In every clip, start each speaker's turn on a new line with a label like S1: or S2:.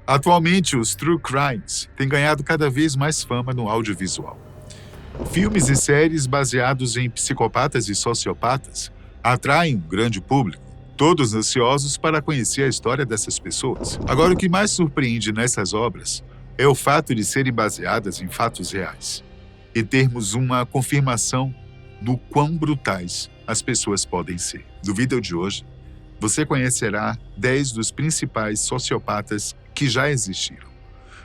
S1: Atualmente, os true crimes têm ganhado cada vez mais fama no audiovisual. Filmes e séries baseados em psicopatas e sociopatas atraem um grande público, todos ansiosos para conhecer a história dessas pessoas. Agora, o que mais surpreende nessas obras é o fato de serem baseadas em fatos reais e termos uma confirmação do quão brutais as pessoas podem ser. No vídeo de hoje, você conhecerá 10 dos principais sociopatas que já existiram,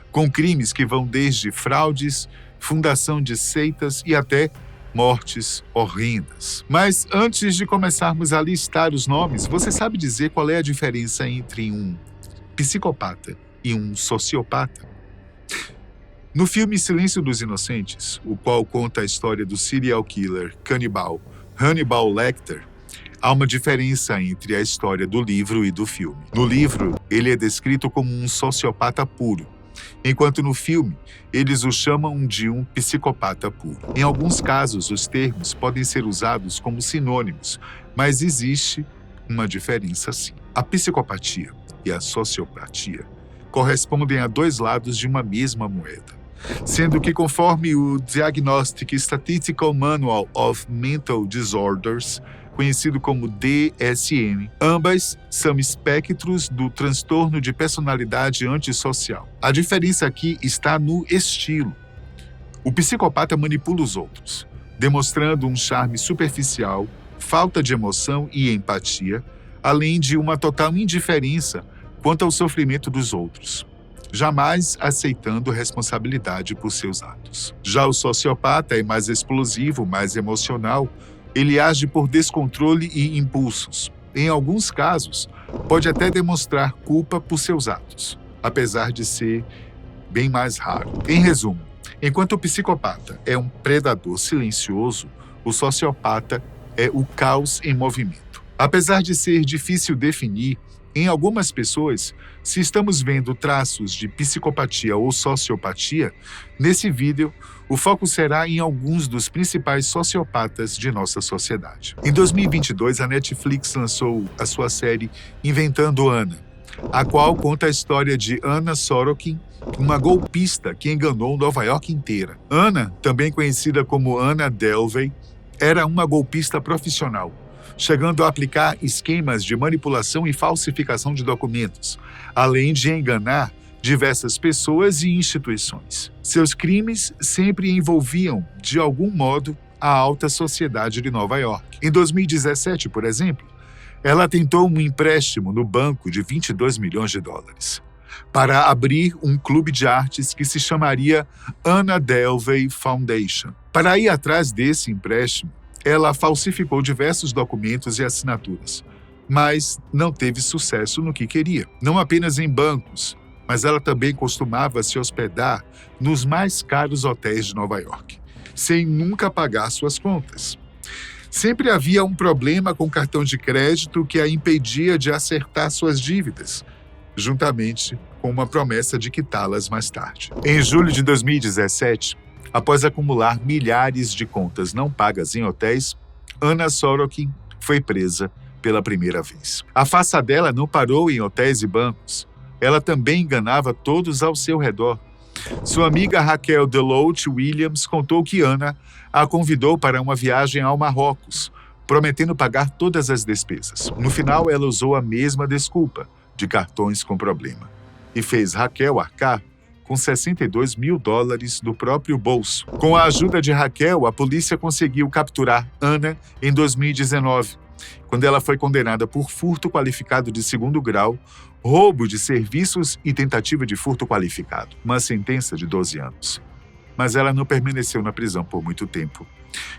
S1: com crimes que vão desde fraudes, fundação de seitas e até mortes horrendas. Mas antes de começarmos a listar os nomes, você sabe dizer qual é a diferença entre um psicopata e um sociopata? No filme Silêncio dos Inocentes, o qual conta a história do serial killer canibal Hannibal Lecter, há uma diferença entre a história do livro e do filme. No livro, ele é descrito como um sociopata puro, enquanto no filme, eles o chamam de um psicopata puro. Em alguns casos, os termos podem ser usados como sinônimos, mas existe uma diferença sim. A psicopatia e a sociopatia correspondem a dois lados de uma mesma moeda, sendo que, conforme o Diagnostic Statistical Manual of Mental Disorders, conhecido como DSM, ambas são espectros do transtorno de personalidade antissocial. A diferença aqui está no estilo. O psicopata manipula os outros, demonstrando um charme superficial, falta de emoção e empatia, além de uma total indiferença quanto ao sofrimento dos outros, jamais aceitando responsabilidade por seus atos. Já o sociopata é mais explosivo, mais emocional. Ele age por descontrole e impulsos. Em alguns casos, pode até demonstrar culpa por seus atos, apesar de ser bem mais raro. Em resumo, enquanto o psicopata é um predador silencioso, o sociopata é o caos em movimento. Apesar de ser difícil definir, em algumas pessoas, se estamos vendo traços de psicopatia ou sociopatia, nesse vídeo, o foco será em alguns dos principais sociopatas de nossa sociedade. Em 2022, a Netflix lançou a sua série Inventando Anna, a qual conta a história de Anna Sorokin, uma golpista que enganou Nova York inteira. Anna, também conhecida como Anna Delvey, era uma golpista profissional, chegando a aplicar esquemas de manipulação e falsificação de documentos, além de enganar diversas pessoas e instituições. Seus crimes sempre envolviam, de algum modo, a alta sociedade de Nova York. Em 2017, por exemplo, ela tentou um empréstimo no banco de 22 milhões de dólares para abrir um clube de artes que se chamaria Anna Delvey Foundation. Para ir atrás desse empréstimo, ela falsificou diversos documentos e assinaturas, mas não teve sucesso no que queria. Não apenas em bancos, mas ela também costumava se hospedar nos mais caros hotéis de Nova York, sem nunca pagar suas contas. Sempre havia um problema com o cartão de crédito que a impedia de acertar suas dívidas, juntamente com uma promessa de quitá-las mais tarde. Em julho de 2017, após acumular milhares de contas não pagas em hotéis, Anna Sorokin foi presa pela primeira vez. A farsa dela não parou em hotéis e bancos. Ela também enganava todos ao seu redor. Sua amiga Raquel Deloach Williams contou que Anna a convidou para uma viagem ao Marrocos, prometendo pagar todas as despesas. No final, ela usou a mesma desculpa, de cartões com problema, e fez Raquel arcar com 62 mil dólares do próprio bolso. Com a ajuda de Raquel, a polícia conseguiu capturar Anna em 2019, quando ela foi condenada por furto qualificado de segundo grau, roubo de serviços e tentativa de furto qualificado, uma sentença de 12 anos. Mas ela não permaneceu na prisão por muito tempo.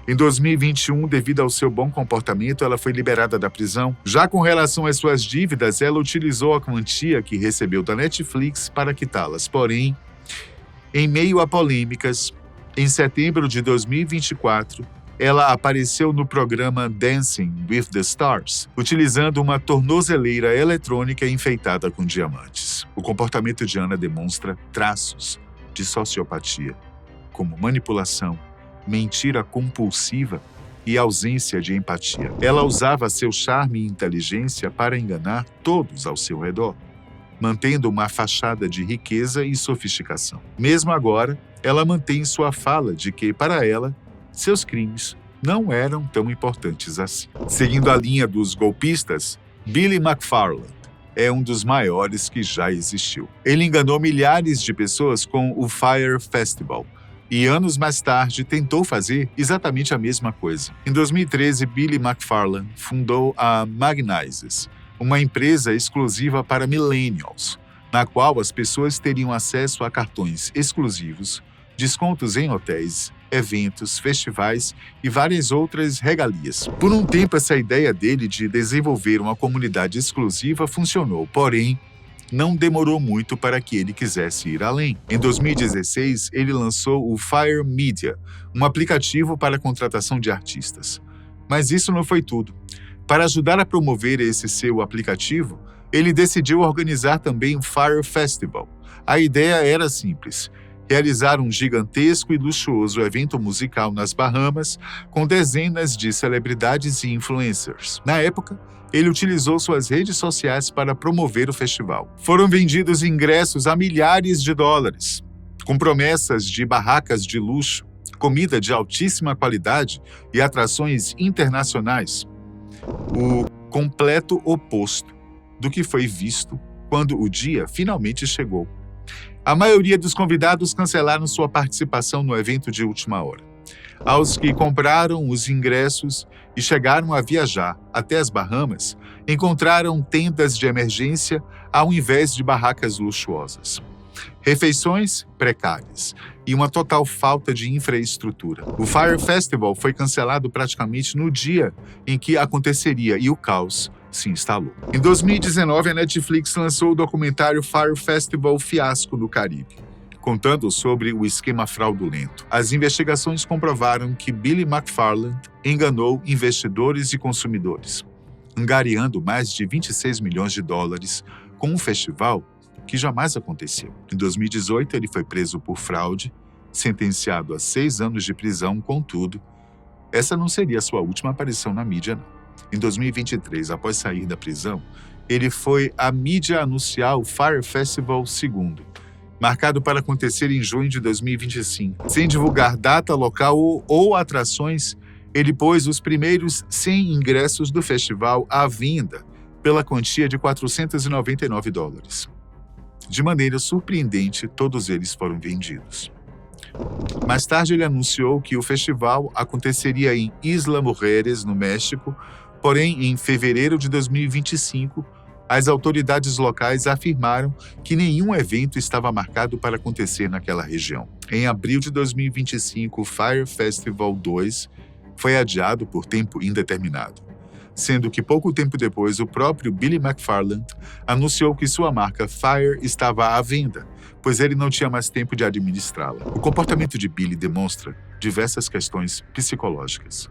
S1: Em 2021, devido ao seu bom comportamento, ela foi liberada da prisão. Já com relação às suas dívidas, ela utilizou a quantia que recebeu da Netflix para quitá-las. Porém, em meio a polêmicas, em setembro de 2024, ela apareceu no programa Dancing with the Stars, utilizando uma tornozeleira eletrônica enfeitada com diamantes. O comportamento de Anna demonstra traços de sociopatia, como manipulação, mentira compulsiva e ausência de empatia. Ela usava seu charme e inteligência para enganar todos ao seu redor. mantendo uma fachada de riqueza e sofisticação. Mesmo agora, ela mantém sua fala de que, para ela, seus crimes não eram tão importantes assim. Seguindo a linha dos golpistas, Billy McFarland é um dos maiores que já existiu. Ele enganou milhares de pessoas com o Fyre Festival e anos mais tarde tentou fazer exatamente a mesma coisa. Em 2013, Billy McFarland fundou a Magnizes, uma empresa exclusiva para millennials, na qual as pessoas teriam acesso a cartões exclusivos, descontos em hotéis, eventos, festivais e várias outras regalias. Por um tempo, essa ideia dele de desenvolver uma comunidade exclusiva funcionou, porém, não demorou muito para que ele quisesse ir além. Em 2016, ele lançou o Fyre Media, um aplicativo para a contratação de artistas. Mas isso não foi tudo. Para ajudar a promover esse seu aplicativo, ele decidiu organizar também o Fyre Festival. A ideia era simples: realizar um gigantesco e luxuoso evento musical nas Bahamas com dezenas de celebridades e influencers. Na época, ele utilizou suas redes sociais para promover o festival. Foram vendidos ingressos a milhares de dólares, com promessas de barracas de luxo, comida de altíssima qualidade e atrações internacionais. O completo oposto do que foi visto quando o dia finalmente chegou. A maioria dos convidados cancelaram sua participação no evento de última hora. Aos que compraram os ingressos e chegaram a viajar até as Bahamas, encontraram tendas de emergência ao invés de barracas luxuosas. Refeições precárias e uma total falta de infraestrutura. O Fyre Festival foi cancelado praticamente no dia em que aconteceria e o caos se instalou. Em 2019, a Netflix lançou o documentário Fyre Festival Fiasco no Caribe, contando sobre o esquema fraudulento. As investigações comprovaram que Billy McFarland enganou investidores e consumidores, angariando mais de 26 milhões de dólares com um festival que jamais aconteceu. Em 2018, ele foi preso por fraude, sentenciado a 6 anos de prisão. Contudo, essa não seria sua última aparição na mídia, não. Em 2023, após sair da prisão, ele foi à mídia anunciar o Fyre Festival II, marcado para acontecer em junho de 2025. Sem divulgar data, local ou atrações, ele pôs os primeiros 100 ingressos do festival à venda pela quantia de 499 dólares. De maneira surpreendente, todos eles foram vendidos. Mais tarde, ele anunciou que o festival aconteceria em Isla Mujeres, no México, porém, em fevereiro de 2025, as autoridades locais afirmaram que nenhum evento estava marcado para acontecer naquela região. Em abril de 2025, o Fyre Festival II foi adiado por tempo indeterminado, sendo que pouco tempo depois o próprio Billy McFarland anunciou que sua marca Fyre estava à venda, pois ele não tinha mais tempo de administrá-la. O comportamento de Billy demonstra diversas questões psicológicas.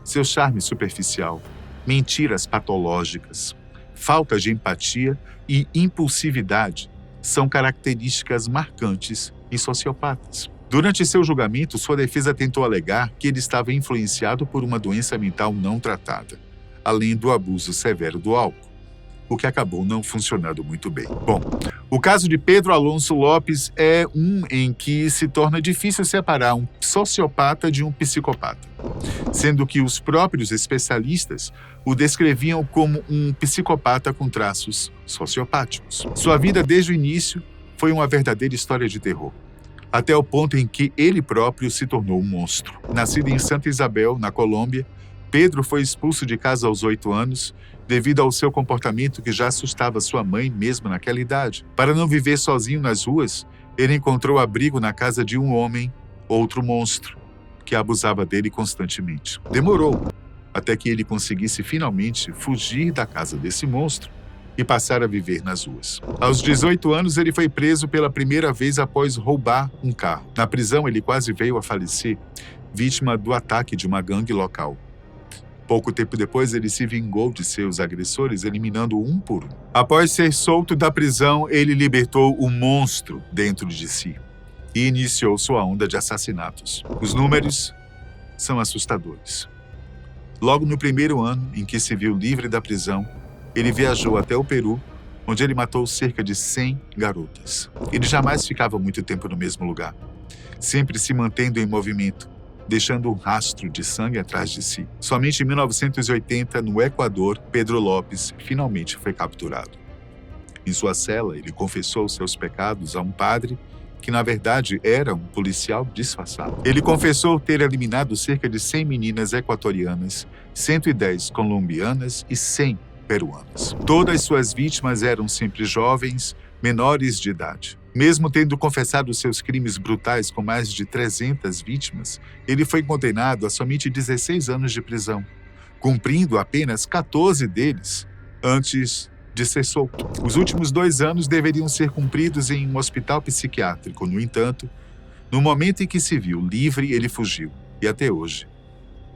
S1: Seu charme superficial, mentiras patológicas, falta de empatia e impulsividade são características marcantes em sociopatas. Durante seu julgamento, sua defesa tentou alegar que ele estava influenciado por uma doença mental não tratada, além do abuso severo do álcool, o que acabou não funcionando muito bem. Bom, o caso de Pedro Alonso Lopes é um em que se torna difícil separar um sociopata de um psicopata, sendo que os próprios especialistas o descreviam como um psicopata com traços sociopáticos. Sua vida desde o início foi uma verdadeira história de terror, até o ponto em que ele próprio se tornou um monstro. Nascido em Santa Isabel, na Colômbia, Pedro foi expulso de casa aos 8 anos devido ao seu comportamento que já assustava sua mãe mesmo naquela idade. Para não viver sozinho nas ruas, ele encontrou abrigo na casa de um homem, outro monstro, que abusava dele constantemente. Demorou até que ele conseguisse finalmente fugir da casa desse monstro e passar a viver nas ruas. Aos 18 anos, ele foi preso pela primeira vez após roubar um carro. Na prisão, ele quase veio a falecer, vítima do ataque de uma gangue local. Pouco tempo depois, ele se vingou de seus agressores, eliminando um por um. Após ser solto da prisão, ele libertou o monstro dentro de si e iniciou sua onda de assassinatos. Os números são assustadores. Logo no primeiro ano em que se viu livre da prisão, ele viajou até o Peru onde ele matou cerca de 100 garotas. Ele jamais ficava muito tempo no mesmo lugar, sempre se mantendo em movimento, deixando um rastro de sangue atrás de si. Somente em 1980, no Equador, Pedro Lopes finalmente foi capturado. Em sua cela, ele confessou seus pecados a um padre que, na verdade, era um policial disfarçado. Ele confessou ter eliminado cerca de 100 meninas equatorianas, 110 colombianas e 100 peruanas. Todas suas vítimas eram sempre jovens, menores de idade. Mesmo tendo confessado seus crimes brutais com mais de 300 vítimas, ele foi condenado a somente 16 anos de prisão, cumprindo apenas 14 deles antes de ser solto. Os últimos 2 anos deveriam ser cumpridos em um hospital psiquiátrico. No entanto, no momento em que se viu livre, ele fugiu. E até hoje,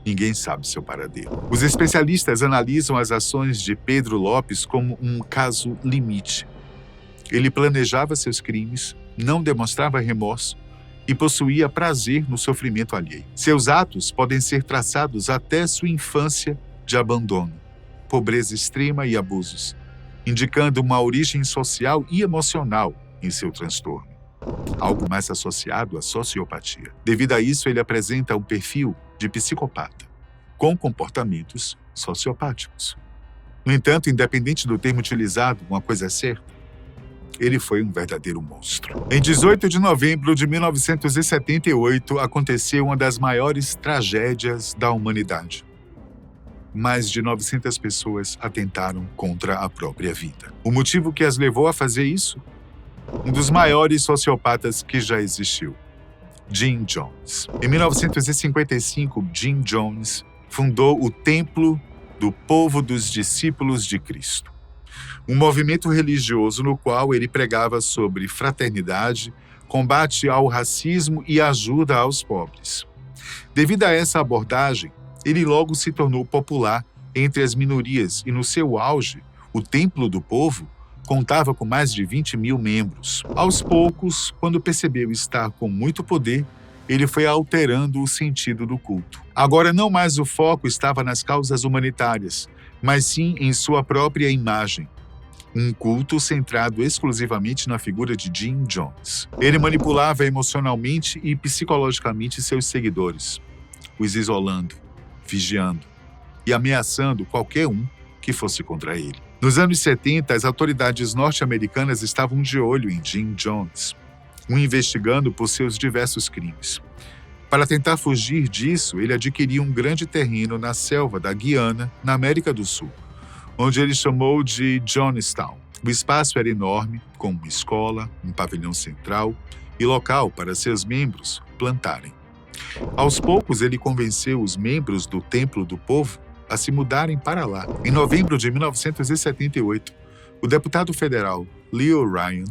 S1: ninguém sabe seu paradeiro. Os especialistas analisam as ações de Pedro Lopes como um caso limite. Ele planejava seus crimes, não demonstrava remorso e possuía prazer no sofrimento alheio. Seus atos podem ser traçados até sua infância de abandono, pobreza extrema e abusos, indicando uma origem social e emocional em seu transtorno, algo mais associado à sociopatia. Devido a isso, ele apresenta um perfil de psicopata, com comportamentos sociopáticos. No entanto, independente do termo utilizado, uma coisa é certa: ele foi um verdadeiro monstro. Em 18 de novembro de 1978, aconteceu uma das maiores tragédias da humanidade. Mais de 900 pessoas atentaram contra a própria vida. O motivo que as levou a fazer isso? Um dos maiores sociopatas que já existiu, Jim Jones. Em 1955, Jim Jones fundou o Templo do Povo dos Discípulos de Cristo, um movimento religioso no qual ele pregava sobre fraternidade, combate ao racismo e ajuda aos pobres. Devido a essa abordagem, ele logo se tornou popular entre as minorias e, no seu auge, o Templo do Povo contava com mais de 20 mil membros. Aos poucos, quando percebeu estar com muito poder, ele foi alterando o sentido do culto. Agora, não mais o foco estava nas causas humanitárias, mas sim em sua própria imagem. Um culto centrado exclusivamente na figura de Jim Jones. Ele manipulava emocionalmente e psicologicamente seus seguidores, os isolando, vigiando e ameaçando qualquer um que fosse contra ele. Nos anos 70, as autoridades norte-americanas estavam de olho em Jim Jones, o investigando por seus diversos crimes. Para tentar fugir disso, ele adquiriu um grande terreno na selva da Guiana, na América do Sul, onde ele chamou de Jonestown. O espaço era enorme, com uma escola, um pavilhão central e local para seus membros plantarem. Aos poucos, ele convenceu os membros do Templo do Povo a se mudarem para lá. Em novembro de 1978, o deputado federal Leo Ryan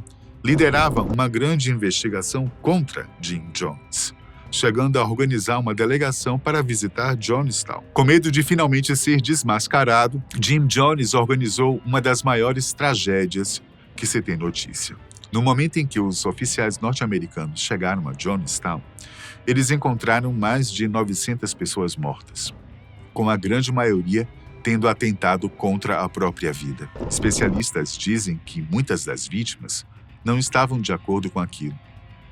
S1: liderava uma grande investigação contra Jim Jones, chegando a organizar uma delegação para visitar Jonestown. Com medo de finalmente ser desmascarado, Jim Jones organizou uma das maiores tragédias que se tem notícia. No momento em que os oficiais norte-americanos chegaram a Jonestown, eles encontraram mais de 900 pessoas mortas, com a grande maioria tendo atentado contra a própria vida. Especialistas dizem que muitas das vítimas não estavam de acordo com aquilo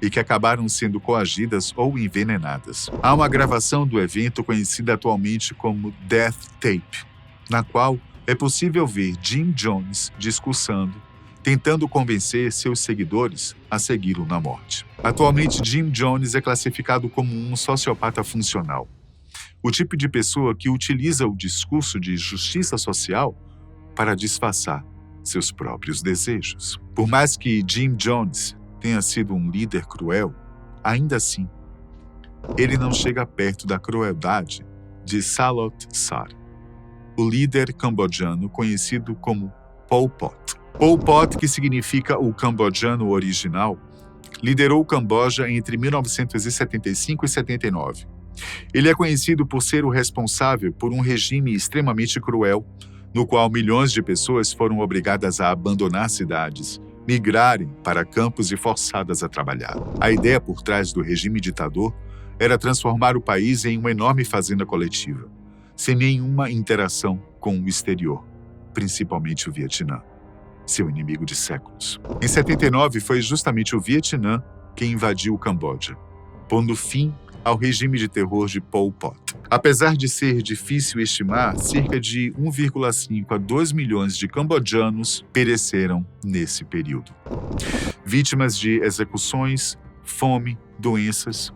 S1: e que acabaram sendo coagidas ou envenenadas. Há uma gravação do evento conhecida atualmente como Death Tape, na qual é possível ver Jim Jones discursando, tentando convencer seus seguidores a segui-lo na morte. Atualmente, Jim Jones é classificado como um sociopata funcional, o tipo de pessoa que utiliza o discurso de justiça social para disfarçar seus próprios desejos. Por mais que Jim Jones tenha sido um líder cruel, ainda assim, ele não chega perto da crueldade de Salot Sar, o líder cambodjano conhecido como Pol Pot. Pol Pot, que significa o cambodjano original, liderou o Camboja entre 1975 e 79. Ele é conhecido por ser o responsável por um regime extremamente cruel, no qual milhões de pessoas foram obrigadas a abandonar cidades, migrarem para campos e forçadas a trabalhar. A ideia por trás do regime ditador era transformar o país em uma enorme fazenda coletiva, sem nenhuma interação com o exterior, principalmente o Vietnã. seu inimigo de séculos. Em 79, foi justamente o Vietnã quem invadiu o Camboja, pondo fim ao regime de terror de Pol Pot. Apesar de ser difícil estimar, cerca de 1,5 a 2 milhões de cambojanos pereceram nesse período. Vítimas de execuções, fome, doenças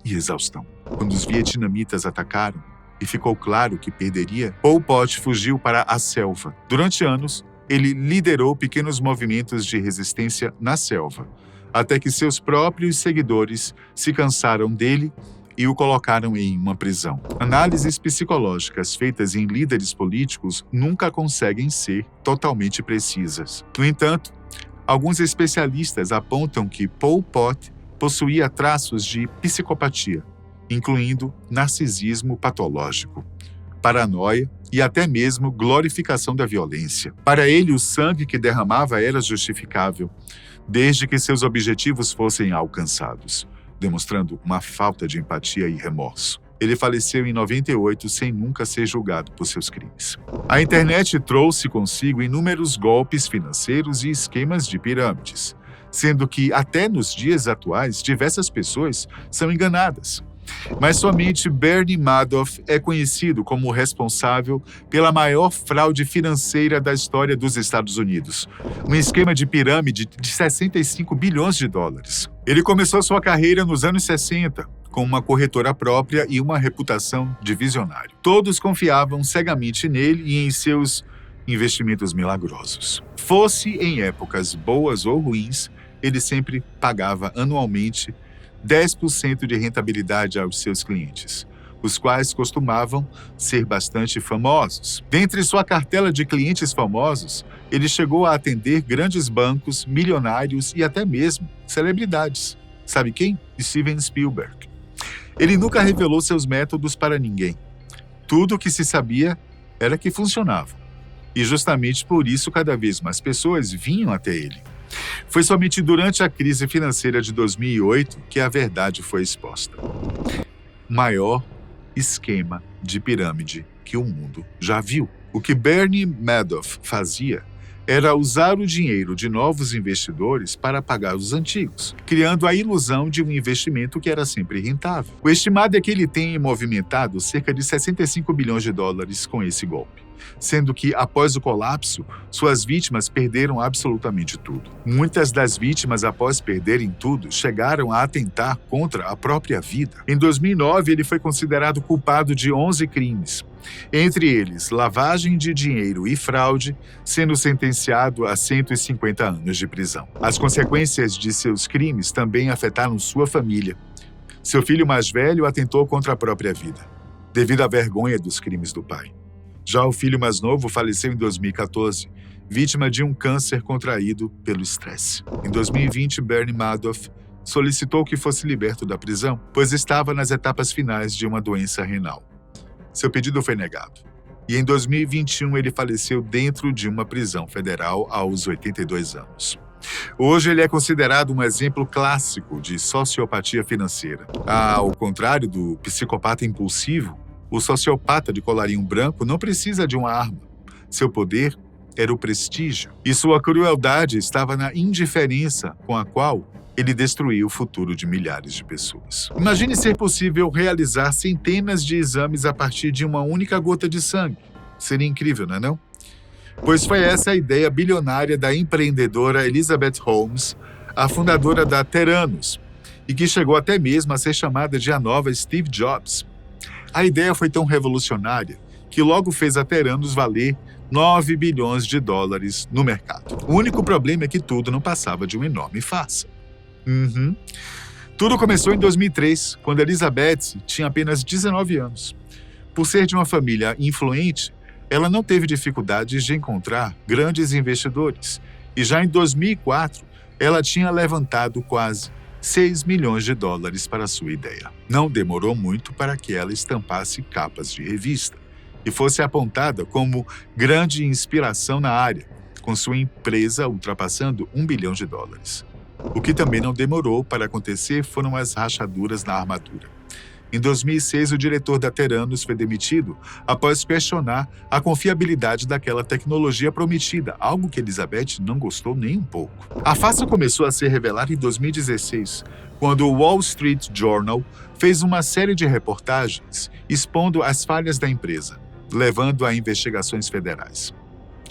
S1: e exaustão. Quando os vietnamitas atacaram e ficou claro que perderia, Pol Pot fugiu para a selva. Durante anos, ele liderou pequenos movimentos de resistência na selva, até que seus próprios seguidores se cansaram dele e o colocaram em uma prisão. Análises psicológicas feitas em líderes políticos nunca conseguem ser totalmente precisas. No entanto, alguns especialistas apontam que Pol Pot possuía traços de psicopatia, incluindo narcisismo patológico, paranoia e até mesmo glorificação da violência. Para ele, o sangue que derramava era justificável, desde que seus objetivos fossem alcançados, demonstrando uma falta de empatia e remorso. Ele faleceu em 98 sem nunca ser julgado por seus crimes. A internet trouxe consigo inúmeros golpes financeiros e esquemas de pirâmides, sendo que, até nos dias atuais, diversas pessoas são enganadas. Mas somente Bernie Madoff é conhecido como o responsável pela maior fraude financeira da história dos Estados Unidos, um esquema de pirâmide de 65 bilhões de dólares. Ele começou sua carreira nos anos 60, com uma corretora própria e uma reputação de visionário. Todos confiavam cegamente nele e em seus investimentos milagrosos. Fosse em épocas boas ou ruins, ele sempre pagava anualmente 10% de rentabilidade aos seus clientes, os quais costumavam ser bastante famosos. Dentre sua cartela de clientes famosos, ele chegou a atender grandes bancos, milionários e até mesmo celebridades. Sabe quem? Steven Spielberg. Ele nunca revelou seus métodos para ninguém. Tudo o que se sabia era que funcionavam. E justamente por isso cada vez mais pessoas vinham até ele. Foi somente durante a crise financeira de 2008 que a verdade foi exposta. O maior esquema de pirâmide que o mundo já viu. O que Bernie Madoff fazia era usar o dinheiro de novos investidores para pagar os antigos, criando a ilusão de um investimento que era sempre rentável. O estimado é que ele tenha movimentado cerca de 65 bilhões de dólares com esse golpe, sendo que, após o colapso, suas vítimas perderam absolutamente tudo. Muitas das vítimas, após perderem tudo, chegaram a atentar contra a própria vida. Em 2009, ele foi considerado culpado de 11 crimes, entre eles lavagem de dinheiro e fraude, sendo sentenciado a 150 anos de prisão. As consequências de seus crimes também afetaram sua família. Seu filho mais velho atentou contra a própria vida, devido à vergonha dos crimes do pai. Já o filho mais novo faleceu em 2014, vítima de um câncer contraído pelo estresse. Em 2020, Bernie Madoff solicitou que fosse liberto da prisão, pois estava nas etapas finais de uma doença renal. Seu pedido foi negado. E em 2021 ele faleceu dentro de uma prisão federal aos 82 anos. Hoje ele é considerado um exemplo clássico de sociopatia financeira. Ao contrário do psicopata impulsivo, o sociopata de colarinho branco não precisa de uma arma. Seu poder era o prestígio, e sua crueldade estava na indiferença com a qual ele destruiu o futuro de milhares de pessoas. Imagine ser possível realizar centenas de exames a partir de uma única gota de sangue. Seria incrível, não é não? Pois foi essa a ideia bilionária da empreendedora Elizabeth Holmes, a fundadora da Theranos, e que chegou até mesmo a ser chamada de a nova Steve Jobs. A ideia foi tão revolucionária que logo fez a Theranos valer 9 bilhões de dólares no mercado. O único problema é que tudo não passava de uma enorme farsa. Tudo começou em 2003, quando Elizabeth tinha apenas 19 anos. Por ser de uma família influente, ela não teve dificuldades de encontrar grandes investidores. E já em 2004, ela tinha levantado quase 6 milhões de dólares para a sua ideia. Não demorou muito para que ela estampasse capas de revista e fosse apontada como grande inspiração na área, com sua empresa ultrapassando 1 bilhão de dólares. O que também não demorou para acontecer foram as rachaduras na armadura. Em 2006, o diretor da Theranos foi demitido após questionar a confiabilidade daquela tecnologia prometida, algo que Elizabeth não gostou nem um pouco. A farsa começou a ser revelada em 2016, quando o Wall Street Journal fez uma série de reportagens expondo as falhas da empresa, levando a investigações federais.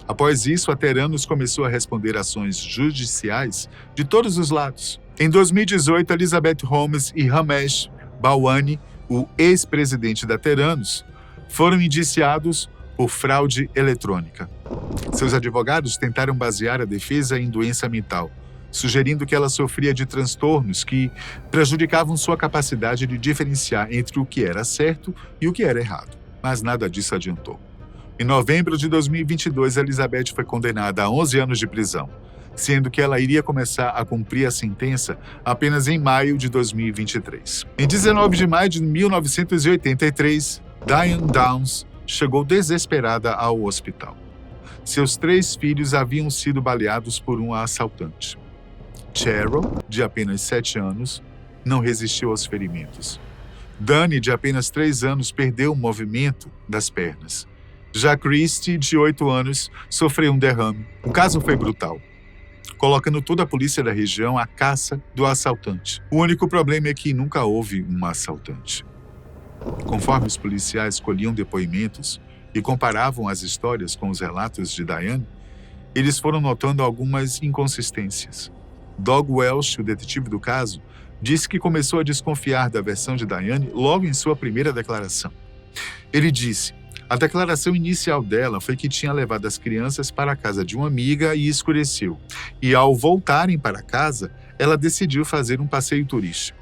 S1: Após isso, a Theranos começou a responder ações judiciais de todos os lados. Em 2018, Elizabeth Holmes e Ramesh Balwani, o ex-presidente da Theranos, foram indiciados por fraude eletrônica. Seus advogados tentaram basear a defesa em doença mental, sugerindo que ela sofria de transtornos que prejudicavam sua capacidade de diferenciar entre o que era certo e o que era errado. Mas nada disso adiantou. Em novembro de 2022, Elizabeth foi condenada a 11 anos de prisão, sendo que ela iria começar a cumprir a sentença apenas em maio de 2023. Em 19 de maio de 1983, Diane Downs chegou desesperada ao hospital. Seus 3 filhos haviam sido baleados por um assaltante. Cheryl, de apenas 7 anos, não resistiu aos ferimentos. Dani, de apenas 3 anos, perdeu o movimento das pernas. Já Christy, de 8 anos, sofreu um derrame. O caso foi brutal, colocando toda a polícia da região à caça do assaltante. O único problema é que nunca houve um assaltante. Conforme os policiais colhiam depoimentos e comparavam as histórias com os relatos de Diane, eles foram notando algumas inconsistências. Doug Welsh, o detetive do caso, disse que começou a desconfiar da versão de Diane logo em sua primeira declaração. Ele disse: a declaração inicial dela foi que tinha levado as crianças para a casa de uma amiga e escureceu. E ao voltarem para casa, ela decidiu fazer um passeio turístico.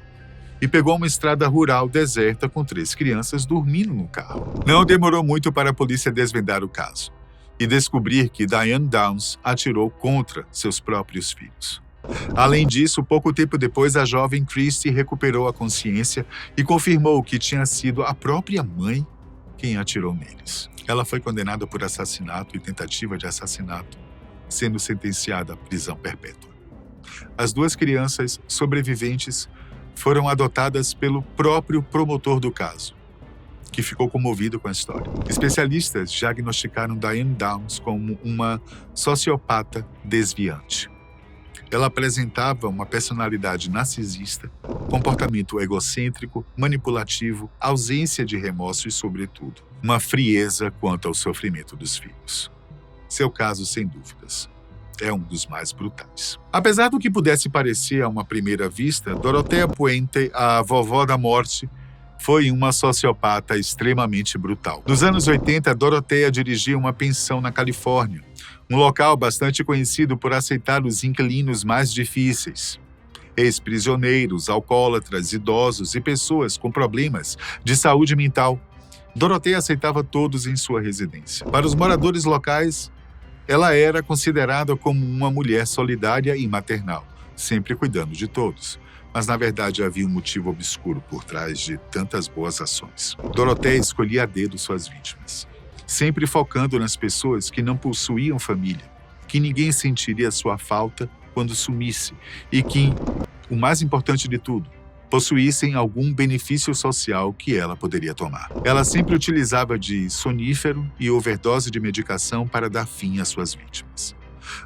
S1: E pegou uma estrada rural deserta com 3 crianças dormindo no carro. Não demorou muito para a polícia desvendar o caso e descobrir que Diane Downs atirou contra seus próprios filhos. Além disso, pouco tempo depois, a jovem Christy recuperou a consciência e confirmou que tinha sido a própria mãe quem atirou neles. Ela foi condenada por assassinato e tentativa de assassinato, sendo sentenciada à prisão perpétua. As 2 crianças sobreviventes foram adotadas pelo próprio promotor do caso, que ficou comovido com a história. Especialistas diagnosticaram Diane Downs como uma sociopata desviante. Ela apresentava uma personalidade narcisista, comportamento egocêntrico, manipulativo, ausência de remorso e, sobretudo, uma frieza quanto ao sofrimento dos filhos. Seu caso, sem dúvidas, é um dos mais brutais. Apesar do que pudesse parecer a uma primeira vista, Dorothea Puente, a vovó da morte, foi uma sociopata extremamente brutal. Nos anos 80, Dorothea dirigia uma pensão na Califórnia, um local bastante conhecido por aceitar os inquilinos mais difíceis. Ex-prisioneiros, alcoólatras, idosos e pessoas com problemas de saúde mental. Dorothea aceitava todos em sua residência. Para os moradores locais, ela era considerada como uma mulher solidária e maternal, sempre cuidando de todos. Mas, na verdade, havia um motivo obscuro por trás de tantas boas ações. Dorothea escolhia a dedo suas vítimas, sempre focando nas pessoas que não possuíam família, que ninguém sentiria sua falta quando sumisse e que, o mais importante de tudo, possuíssem algum benefício social que ela poderia tomar. Ela sempre utilizava de sonífero e overdose de medicação para dar fim às suas vítimas.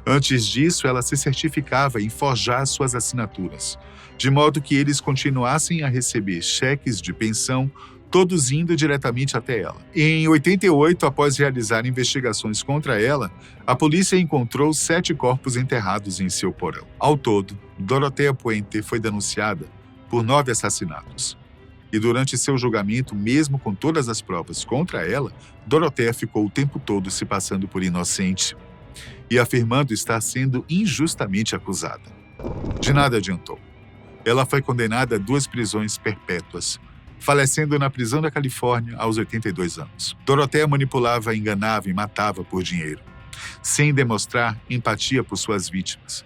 S1: Antes disso, ela se certificava em forjar suas assinaturas, de modo que eles continuassem a receber cheques de pensão, todos indo diretamente até ela. Em 88, após realizar investigações contra ela, a polícia encontrou 7 corpos enterrados em seu porão. Ao todo, Dorothea Puente foi denunciada por 9 assassinatos. E durante seu julgamento, mesmo com todas as provas contra ela, Dorothea ficou o tempo todo se passando por inocente e afirmando estar sendo injustamente acusada. De nada adiantou. Ela foi condenada a 2 prisões perpétuas, falecendo na prisão da Califórnia aos 82 anos. Dorothea manipulava, enganava e matava por dinheiro, sem demonstrar empatia por suas vítimas.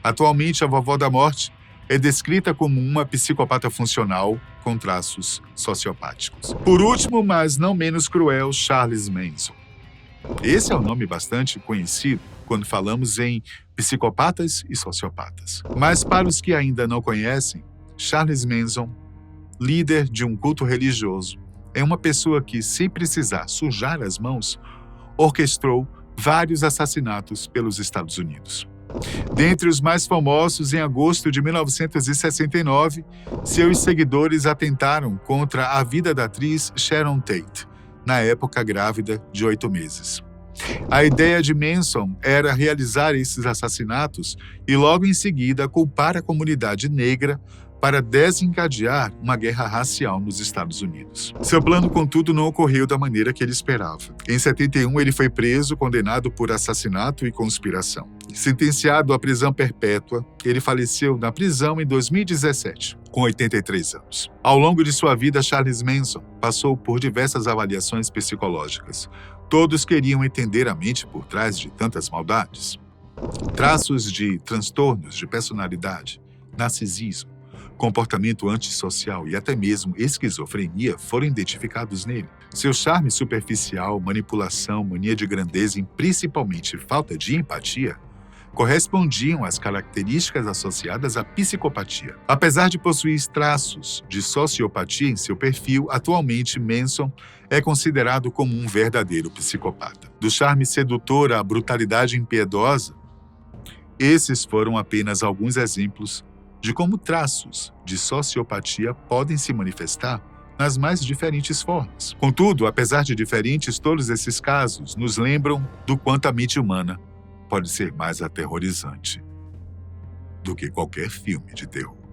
S1: Atualmente, a vovó da morte é descrita como uma psicopata funcional com traços sociopáticos. Por último, mas não menos cruel, Charles Manson. Esse é um nome bastante conhecido quando falamos em psicopatas e sociopatas. Mas para os que ainda não conhecem, Charles Manson líder de um culto religioso, é uma pessoa que, sem precisar sujar as mãos, orquestrou vários assassinatos pelos Estados Unidos. Dentre os mais famosos, em agosto de 1969, seus seguidores atentaram contra a vida da atriz Sharon Tate, na época grávida de 8 meses. A ideia de Manson era realizar esses assassinatos e logo em seguida culpar a comunidade negra para desencadear uma guerra racial nos Estados Unidos. Seu plano, contudo, não ocorreu da maneira que ele esperava. Em 71, ele foi preso, condenado por assassinato e conspiração. Sentenciado à prisão perpétua, ele faleceu na prisão em 2017, com 83 anos. Ao longo de sua vida, Charles Manson passou por diversas avaliações psicológicas. Todos queriam entender a mente por trás de tantas maldades. Traços de transtornos de personalidade, narcisismo, comportamento antissocial e até mesmo esquizofrenia foram identificados nele. Seu charme superficial, manipulação, mania de grandeza e principalmente falta de empatia correspondiam às características associadas à psicopatia. Apesar de possuir traços de sociopatia em seu perfil, atualmente Manson é considerado como um verdadeiro psicopata. Do charme sedutor à brutalidade impiedosa, esses foram apenas alguns exemplos de como traços de sociopatia podem se manifestar nas mais diferentes formas. Contudo, apesar de diferentes, todos esses casos nos lembram do quanto a mente humana pode ser mais aterrorizante do que qualquer filme de terror.